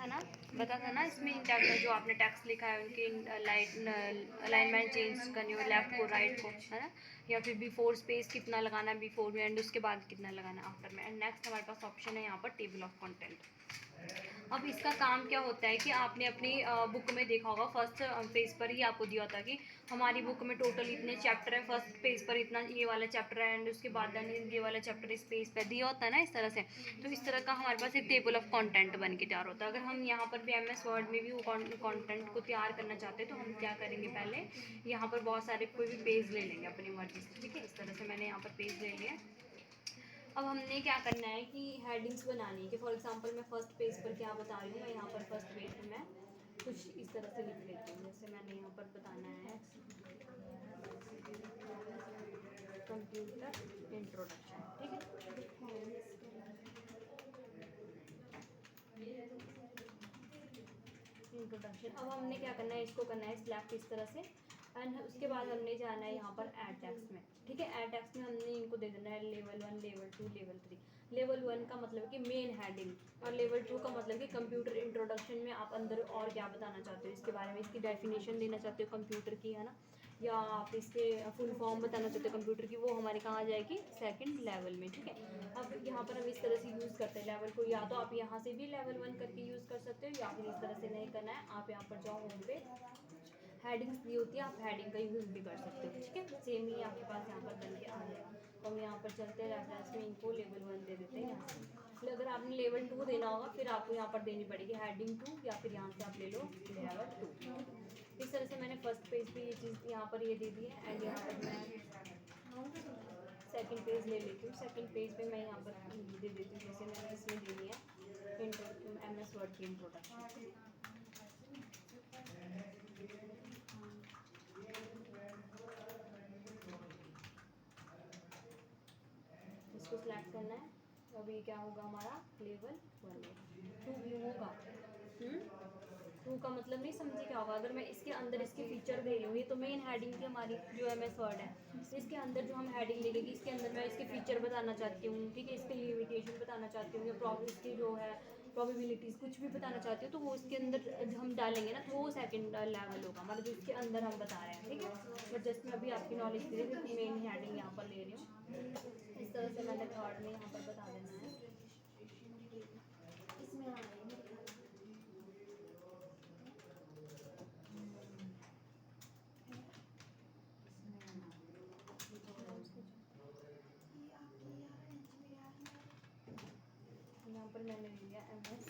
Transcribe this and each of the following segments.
ना, बताया था ना इसमें जो आपने टेक्स्ट लिखा है उनकी अलाइनमेंट चेंज करनी हो, लेफ्ट को राइट को, है ना, या फिर बिफोर स्पेस कितना लगाना है बिफोर में, एंड उसके बाद कितना लगाना है आफ्टर में। एंड नेक्स्ट हमारे पास ऑप्शन है यहाँ पर टेबल ऑफ कंटेंट। अब इसका काम क्या होता है कि आपने अपनी बुक में देखा होगा, फर्स्ट पेज पर ही आपको दिया होता कि हमारी बुक में टोटल इतने चैप्टर है, फर्स्ट पेज पर इतना ये वाला चैप्टर है, एंड उसके बाद ये वाला चैप्टर इस पेज पर दिया होता है ना, इस तरह से। तो इस तरह का हमारे पास एक टेबल ऑफ कंटेंट बन के तैयार होता है। अगर हम यहाँ पर भी MS वर्ड में भी वो कंटेंट को तैयार करना चाहते हैं तो हम क्या करेंगे, पहले यहाँ पर बहुत सारे कोई भी पेज ले लेंगे अपनी मर्जी से, ठीक है। इस तरह से मैंने यहाँ पर पेज ले लिया। अब हमने क्या करना है कि हेडिंग्स बनानी है, कि फॉर एग्जांपल मैं फर्स्ट पेज पर क्या बता रही हूँ, मैं यहाँ पर फर्स्ट पेज पर मैं कुछ इस तरह से लिख लेती हूँ। जैसे मैंने यहाँ पर बताना है कंप्यूटर इंट्रोडक्शन, ठीक है। इंट्रोडक्शन। अब हमने क्या करना है, इसको करना है सिलेक्ट इस तरह से, एंड उसके बाद हमने जाना है यहाँ पर ऐड टेक्स्ट में, ठीक है। ऐड टेक्स्ट में हमने इनको दे देना है लेवल 1, लेवल 2, लेवल 3। लेवल 1 का मतलब है कि मेन हेडिंग, और लेवल 2 का मतलब कि कंप्यूटर इंट्रोडक्शन में आप अंदर और क्या बताना चाहते हो इसके बारे में, इसकी डेफिनेशन देना चाहते हो कंप्यूटर की, है ना, या आप इसके फुल फॉर्म बताना चाहते हो कंप्यूटर की, वो हमारे कहाँ आ जाएगी, सेकंड लेवल में, ठीक है। अब यहाँ पर हम इस तरह से यूज़ करते हैं लेवल को, या तो आप यहाँ से भी लेवल 1 करके यूज़ कर सकते हो, या फिर इस तरह से नहीं करना है, आप यहाँ पर जाओ होम पे, हेडिंग्स दी होती है, आप हेडिंग का यूज़ भी कर सकते हो, ठीक है। सेम ही आपके पास यहाँ पर बन के आ जाएगा। तो हम यहाँ पर चलते हैं, रेफरेंस में इनको लेवल 1 दे देते हैं यहाँ से। फिर अगर आपने लेवल 2 देना होगा फिर आपको यहाँ पर देनी पड़ेगी हेडिंग 2, या फिर यहाँ से आप ले लो लेवल 2। इस तरह से मैंने फर्स्ट पेज पे ये चीज़ यहाँ पर ये दे दी है, एंड यहाँ पर मैं सेकंड पेज ले लेती हूँ। सेकंड पेज पे मैं यहाँ पर दे देती हूँ, जैसे मैंने इसमें दे दिया MS वर्ड की इंट्रोडक्शन। इसको सिलेक्ट करना है। अब ये क्या होगा हमारा लेवल 1 में 2 व्यू होगा। 2 का मतलब नहीं समझे क्या होगा, अगर मैं इसके अंदर इसके फीचर दे रही हूँ, ये तो मेन हेडिंग थी हमारी जो MS वर्ड है, इसके अंदर जो हम हेडिंग लिखेगी इसके अंदर मैं इसके फीचर बताना चाहती हूँ, ठीक है, इसके लिमिटेशन बताना चाहती हूँ, या इसकी जो है प्रोबेबिलिटीज़ कुछ भी बताना चाहती हूँ, तो वो इसके अंदर हम डालेंगे ना, तो वो सेकंड लेवल होगा हमारा, जो इसके अंदर हम बता रहे हैं, ठीक है। बट जस्ट मैं अभी आपकी नॉलेज के लिए मेन हेडिंग यहाँ पर ले रही हूँ। इस तरह से मैंने थर्ड में यहाँ पर बता देना है। इसमें यहाँ पर मैंने लिया MS,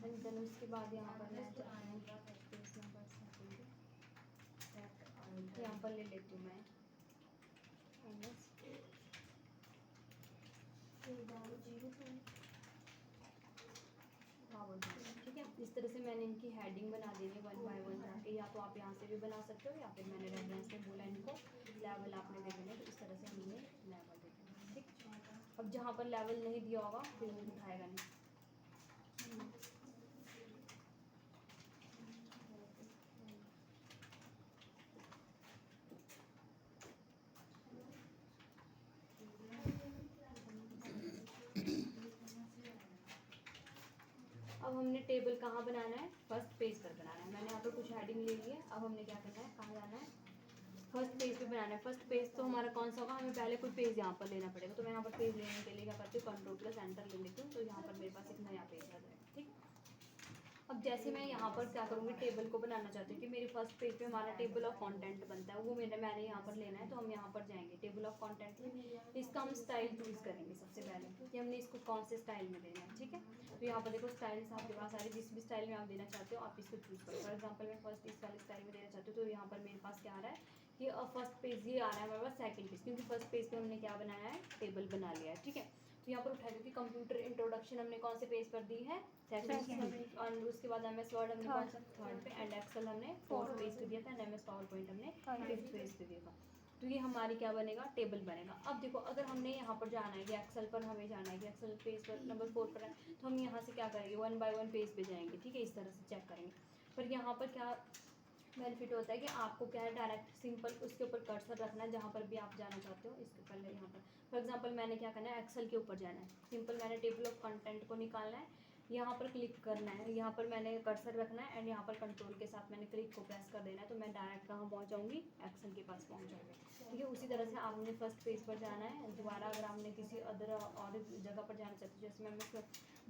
एंड देन उसके बाद यहाँ पर मैं यहाँ पर ले लेती हूँ मैं MS, ठीक है। इस तरह से मैंने इनकी हेडिंग बना दी है 1 बाय 1 जाके, या तो आप यहाँ से भी बना सकते हो, या फिर मैंने रेफरेंस में बोला इनको लेवल आपने दे देना, तो इस तरह से हमने लेवल दे देना, ठीक। अब जहाँ पर लेवल नहीं दिया होगा फिर वो उठाएगा नहीं। अब हमने टेबल कहाँ बनाना है, फर्स्ट पेज पर बनाना है। मैंने यहाँ पर कुछ हेडिंग ले ली है, अब हमने क्या करना है, कहाँ जाना है, फर्स्ट पेज पे बनाना है। फर्स्ट पेज तो हमारा कौन सा होगा, हमें पहले कोई पेज यहाँ पर लेना पड़ेगा, तो मैं यहाँ पर पेज लेने के लिए क्या करती हूँ, Ctrl+Enter ले लेती हूँ, तो यहाँ पर मेरे पास एक नया पेज आ जाएगा, ठीक। अब जैसे मैं यहाँ पर क्या करूँगी, टेबल को बनाना चाहती हूँ कि मेरे फर्स्ट पेज पे हमारा टेबल ऑफ कंटेंट बनता है, वो मैंने यहाँ पर लेना है, तो हम यहाँ पर जाएंगे टेबल ऑफ कंटेंट में। इसका हम स्टाइल चूज़ करेंगे सबसे पहले कि हमने इसको कौन से स्टाइल में देना है, ठीक है। तो यहाँ पर देखो स्टाइल्स आपके पास सारे, जिस भी स्टाइल में आप देना चाहते हो आप इसको चूज़ करो। फॉर एग्जाम्पल मैं फर्स्ट इस वाले स्टाइल में देना चाहती हूँ, तो यहाँ पर मेरे पास क्या आ रहा है कि फर्स्ट पेज ये आ रहा है हमारे पास सेकंड पेज, क्योंकि फर्स्ट पेज पे हमने क्या बनाया है, टेबल बना लिया है, ठीक है। तो यहाँ पर उठा क्योंकि कंप्यूटर इंट्रोडक्शन हमने कौन से पेज पर दी है, सेकंड, और उसके बाद MS वर्ड हमने कौन सा, थर्ड पे, एंड एक्सेल हमने फोर्थ पेज पे दिया था, एंड MS पावर पॉइंट हमने फिफ्थ पेज पे दिया था। तो ये हमारी क्या बनेगा, टेबल बनेगा। अब देखो अगर हमने यहाँ पर जाना है कि एक्सेल पर हमें जाना है कि एक्सेल पेज पर नंबर 4 पर है, तो हम यहाँ से क्या करेंगे, 1 बाय 1 पेज पे जाएंगे, ठीक है, इस तरह से चेक करेंगे। पर यहाँ पर क्या बेनिफिट होता है कि आपको क्या है, डायरेक्ट सिंपल उसके ऊपर कर्सर रखना है जहाँ पर भी आप जाना चाहते हो। इसके पहले यहाँ पर फॉर एग्जांपल मैंने क्या करना है, एक्सेल के ऊपर जाना है, सिंपल मैंने टेबल ऑफ कंटेंट को निकालना है, यहाँ पर क्लिक करना है, यहाँ पर मैंने कर्सर रखना है एंड यहाँ पर कंट्रोल के साथ मैंने क्लिक को प्रेस कर देना है, तो मैं डायरेक्ट कहाँ पहुँच जाऊँगी, एक्सेल के पास पहुँच जाऊँगी। ठीक है, उसी तरह से आपने फर्स्ट पेज पर जाना है, दोबारा अगर आपने किसी अदर और जगह पर जाना चाहते हो, जैसे मैं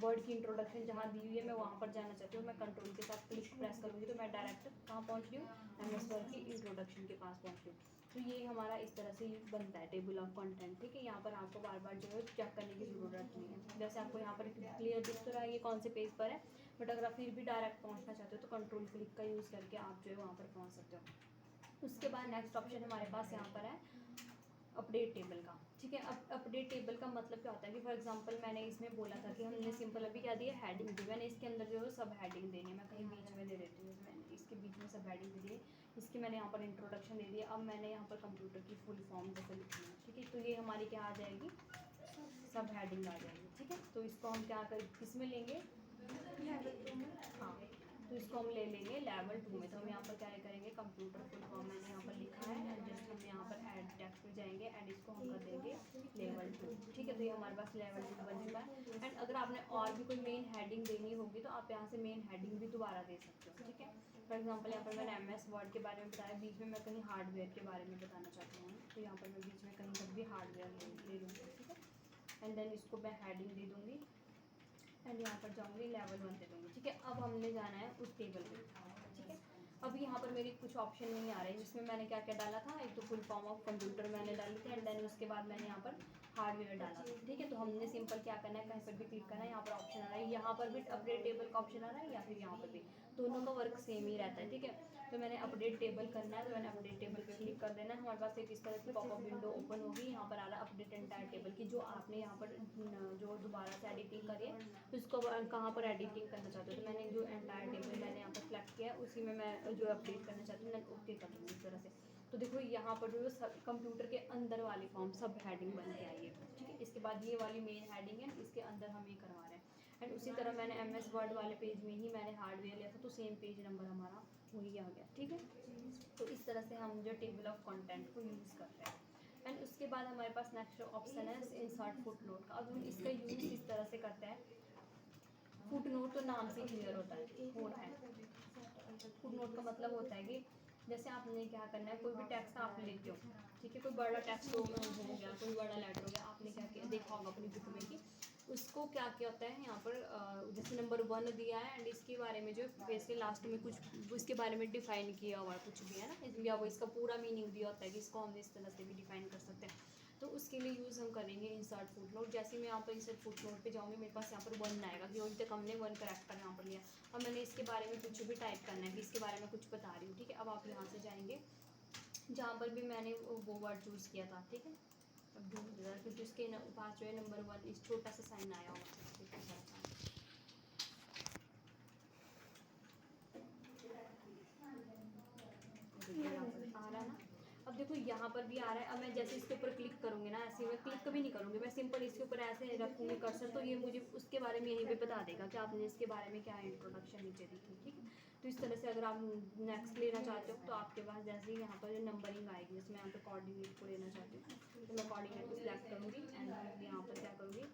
वर्ड की इंट्रोडक्शन जहाँ दी हुई है मैं वहाँ पर जाना चाहती हूँ, मैं कंट्रोल के साथ क्लिक प्रेस करूँगी तो मैं डायरेक्ट कहाँ पहुँच रही हूँ, MS वर्ड की इंट्रोडक्शन के पास पहुँच रही हूँ। तो ये हमारा इस तरह से बनता है टेबल ऑफ कंटेंट। ठीक है, यहाँ पर आपको बार बार जो है चेक करने की ज़रूरत नहीं है, जैसे आपको यहाँ पर क्लियर दिख तो रहा है ये कौन से पेज पर है, बट अगर आप फिर भी डायरेक्ट पहुँचना चाहते हो तो कंट्रोल क्लिक का यूज़ करके आप जो है वहाँ पर पहुँच सकते हो। उसके बाद नेक्स्ट ऑप्शन हमारे पास यहाँ पर है अपडेट टेबल का। ठीक है, अब अपडेट टेबल का मतलब क्या होता है कि फॉर एग्जांपल मैंने इसमें बोला था कि हमने सिंपल अभी क्या दिया, हेडिंग दी, मैंने इसके अंदर जो है सब हेडिंग देनी है, मैं कहीं बीच में दे देती हूँ, मैंने इसके बीच में सब हेडिंग दे दी, इसकी मैंने यहाँ पर इंट्रोडक्शन दे दिया, अब मैंने यहाँ पर कंप्यूटर की फुल फॉर्म जैसे लिखनी है। ठीक है, तो ये हमारी क्या आ जाएगी, सब हेडिंग आ जाएगी। ठीक है, तो इसको हम क्या कर किस में लेंगे, हाँ, तो इसको हम ले लेंगे लेवल 2 में। तो हम यहाँ पर क्या करेंगे, कंप्यूटर फुल फॉर्म मैंने यहाँ पर लिखा है एंड जस्ट हम यहाँ पर ऐड टेक्स्ट में जाएंगे एंड इसको हम कर देंगे लेवल 2। ठीक है, तो ये हमारे पास लेवल 2 बन चुका है। एंड अगर आपने और भी कोई मेन हेडिंग देनी होगी तो आप यहाँ से मेन हेडिंग भी दोबारा दे सकते हो। ठीक है, फॉर एग्जाम्पल यहाँ पर मैंने MS वर्ड के बारे में बताया, बीच में मैं कहीं हार्डवेयर के बारे में बताना चाहती हूँ, तो यहाँ पर मैं बीच में कहीं पर भी हार्डवेयर ले लूँगी। ठीक है, एंड देन इसको मैं हेडिंग दे दूँगी एंड यहाँ पर जाऊँगी लेवल 1 दे दूँगी। ठीक है, अब हमने जाना है उस टेबल पे। ठीक है, अब यहाँ पर मेरी कुछ ऑप्शन नहीं आ रहे हैं, जिसमें मैंने क्या क्या डाला था, एक तो फुल फॉर्म ऑफ कंप्यूटर मैंने डाली थी एंड देन उसके बाद मैंने यहाँ पर हार्डवेयर डाला था। ठीक है, तो हमने सिंपल क्या करना है, कहीं पर भी क्लिक करना है, यहाँ पर ऑप्शन आ रहा है, यहाँ पर भी अपडेट टेबल का ऑप्शन आ रहा है या फिर यहाँ पर भी, दोनों का वर्क सेम ही रहता है। ठीक है, तो मैंने अपडेट टेबल करना है, तो मैंने अपडेट टेबल पे क्लिक कर देना है, हमारे पास एक इस तरह की पॉपअप विंडो ओपन होगी, यहाँ पर आ रहा है अपडेट एंटायर टेबल की, जो आपने यहाँ पर जो दोबारा से एडिटिंग करी है तो इसको कहाँ पर एडिटिंग करना चाहते हो, तो मैंने जो एंटायर टेबल मैंने यहाँ पर सेलेक्ट किया है उसी में मैं जो अपडेट करना चाहती हूँ मैं ओके कर दूँगी इस तरह से। तो देखो यहाँ पर जो सब कंप्यूटर के अंदर वाली फॉर्म सब हेडिंग बन के आई है। ठीक है, इसके बाद ये वाली मेन हेडिंग है, इसके अंदर हम ये करवा रहे हैं एंड उसी तरह मैंने MS वर्ड वाले पेज में ही मैंने हार्डवेयर लिया था, तो सेम पेज नंबर हमारा वही आ गया। ठीक है, तो इस तरह से हम जो टेबल ऑफ कंटेंट को यूज़ करते हैं। एंड उसके बाद हमारे पास नेक्स्ट ऑप्शन है इंसर्ट फुटनोट का। अब हम इसका यूज़ इस तरह से करते हैं, फुटनोट तो नाम से क्लियर होता है। फुटनोट का मतलब होता है कि जैसे आपने क्या करना है, कोई भी टेक्स्ट आप लेते हो, ठीक है, कोई बड़ा टेक्स्ट हो गया, कोई बड़ा लेटर हो गया, आपने क्या किया देखा होगा अपनी बुक में कि उसको क्या क्या होता है यहाँ पर जैसे नंबर 1 दिया है एंड इसके बारे में जो पेज के लास्ट में कुछ इसके बारे में डिफाइन किया हुआ है कुछ भी है ना, या वो इसका पूरा मीनिंग दिया होता है कि इसको हम इस तरह से भी डिफाइन कर सकते हैं, तो उसके लिए यूज़ हम करेंगे इंसर्ट फुटनोट। जैसे मैं यहाँ पर इंसर्ट फुटनोट पे जाऊँगी, मेरे पास यहाँ पर 1 आएगा कि अभी तक हमने 1 करेक्टर यहाँ पर लिया, अब मैंने इसके बारे में कुछ भी टाइप करना है कि इसके बारे में कुछ बता रही हूँ। ठीक है, अब आप यहाँ से जाएंगे जहाँ पर भी मैंने वो वर्ड चूज़ किया था। ठीक है, अब ढूंढ रहा क्योंकि उसके पास जो है नंबर 1 इस छोटा सा साइन आया हुआ आ रहा है ना, अब देखो यहाँ पर भी आ रहा है। अब मैं जैसे इसके ऊपर क्लिक करूँगी ना, ऐसे मैं क्लिक कभी नहीं करूँगी, मैं सिंपल इसके ऊपर ऐसे रखूँगी कर्सर, तो ये मुझे उसके बारे में यहीं पे बता देगा कि आपने इसके बारे में क्या इंट्रोडक्शन नीचे दी थी। ठीक है, तो इस तरह से अगर आप नेक्स्ट लेना चाहते हो तो आपके पास जैसे ही यहाँ पर नंबरिंग आएगी, जैसे मैं यहाँ पर कोऑर्डिनेट को लेना चाहती हूँ तो मैं कोऑर्डिनेट को सिलेक्ट करूँगी एंड यहाँ पर क्या करूँगी,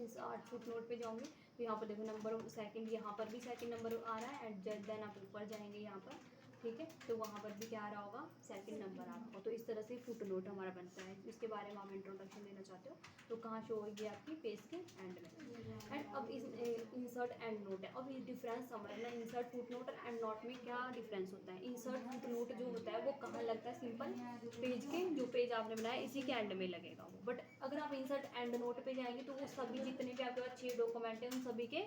इंसर्ट फुटनोट पे जाऊँगी, तो यहाँ पर देखो नंबर सेकंड, यहाँ पर भी सेकंड नंबर आ रहा है एंड देन आप ऊपर जाएंगे यहाँ पर, ठीक है, तो वहाँ पर भी क्या आ रहा होगा, सेकंड नंबर आ रहा होगा। तो इस तरह से फुटनोट हमारा बनता है, इसके बारे में आप इंट्रोडक्शन देना चाहते हो तो कहाँ शो होगी आपकी पेज के एंड में। एंड अब इस इंसर्ट एंड नोट है, अब ये डिफरेंस समझना, इंसर्ट फुटनोट और एंड नोट में क्या डिफरेंस होता है। इंसर्ट फुटनोट जो होता है वो कहाँ लगता है, सिंपल पेज के जो पेज आपने बनाया इसी के एंड में लगेगा वो, बट अगर आप इंसर्ट एंड नोट पे जाएंगे तो वो सभी जितने भी आपके पास 6 डॉक्यूमेंट हैं उन सभी के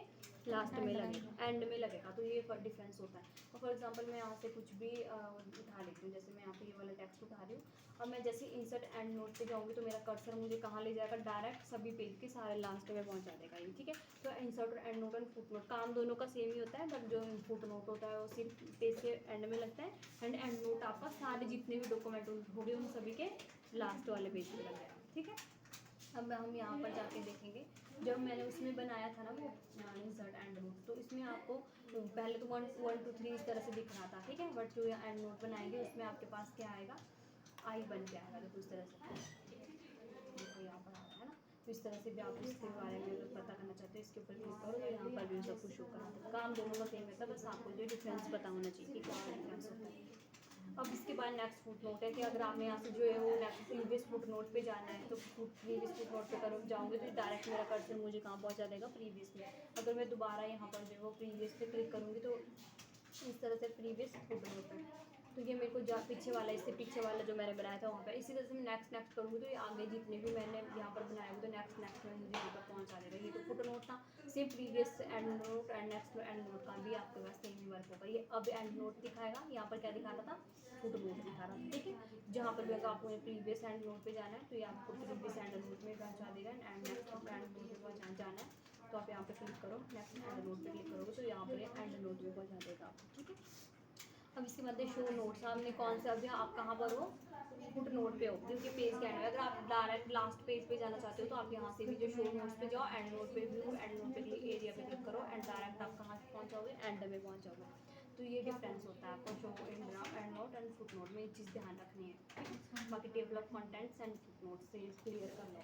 लास्ट में लगेगा, एंड में लगेगा, तो ये डिफरेंस होता है। और फॉर एग्जांपल मैं यहाँ से कुछ भी उठा लेती हूँ, जैसे मैं यहाँ पे ये वाला टेक्स्ट उठा रही हूँ, और मैं जैसे इंसर्ट एंड नोट पे जाऊँगी तो मेरा कर्सर मुझे कहाँ ले जाएगा, डायरेक्ट सभी पेज के सारे लास्ट में पहुँचा देगा ये। ठीक है, तो इंसर्ट और and note and foot note काम दोनों का सेम ही होता है, बट जो फुट नोट होता है वो सिर्फ पेज के एंड में लगता है एंड नोट आपका सारे जितने भी डॉक्यूमेंट होंगे उन सभी के लास्ट वाले पेज पे लग जाएगा। ठीक है, अब हम यहाँ पर जाके देखेंगे, जब मैंने उसमें बनाया था ना वो इंसर्ट एंड नोट, तो इसमें आपको पहले तो 1 1 2 3 इस तरह से दिख रहा था, ठीक है। बट जो एंड नोट बनाएंगे उसमें आपके पास क्या आएगा, आई बन के आएगा। देखो इस तरह से, देखो यहाँ पर आ रहा है ना। तो इस तरह से भी आप इसके बारे में अगर पता करना चाहते हो, इसके ऊपर क्लिक करो तो यहाँ पर भी सब कुछ शो करा देगा। काम दोनों का सेम रहता है, बस आपको जो डिफरेंस पता होना चाहिए कि क्या डिफरेंस होता है। अब इसके बाद नेक्स्ट फुट नोट है कि अगर आपने यहाँ से जो है वो नेक्स्ट प्रीवियस फुट नोट पे जाना है, तो प्रीवियस फुट नोट पे करो जाऊँगी तो डायरेक्ट मेरा कर्सर मुझे कहाँ पहुँचा देगा, प्रीवियस में। अगर मैं दोबारा यहाँ पर जो है वो प्रीवियस पे क्लिक करूँगी तो इस तरह से प्रीवियस फुट नोट है, तो ये मेरे को पीछे वाला, इससे पीछे वाला जो मैंने बनाया था वहाँ पे। इसी तरह से मैं नेक्स्ट करूँगी तो ये आगे जितने भी मैंने यहाँ पर बनाए हुए तो नेक्स्ट में मुझे यहाँ पर पहुँचा देगा। ये तो फुट नोट था, same previous and note and next and note का भी आपके पास सेम ही वर्क होगा। ये अब एंड नोट दिखाएगा, यहाँ पर क्या दिखा रहा था, फुट नोट दिखा रहा था, ठीक है। जहाँ पर भी अगर आपको प्रीवियस एंड नोट पे जाना है तो ये आपको प्रीवियस एंड नोट में पहुँचा देगा, एंड नेक्स्ट एंड नोट पे जाना है तो आप यहाँ पे क्लिक करो, नेक्स्ट एंड नोट पे क्लिक करोगे तो यहाँ पर एंड नोट में पहुँचा देगा आपको, ठीक है। अब इसके बाद शो नोट्स, आपने कौन सा, अभी आप कहाँ पर हो, फुट नोट पे हो, क्योंकि पेज के एंड में। अगर आप डायरेक्ट लास्ट पेज पे जाना चाहते हो तो आप यहाँ से भी जो शो नोट्स पे जाओ, एंड नोट पे व्यू एंड नोट पे एरिया पे क्लिक करो, एंड डायरेक्ट आप कहाँ पहुँच जाओगे, एंड में पहुँच जाओगे। तो ये डिफरेंस होता है आपको show and note and foot note में, ये चीज़ ध्यान रखनी है। बाकी table of contents and foot note से क्लियर कर लो।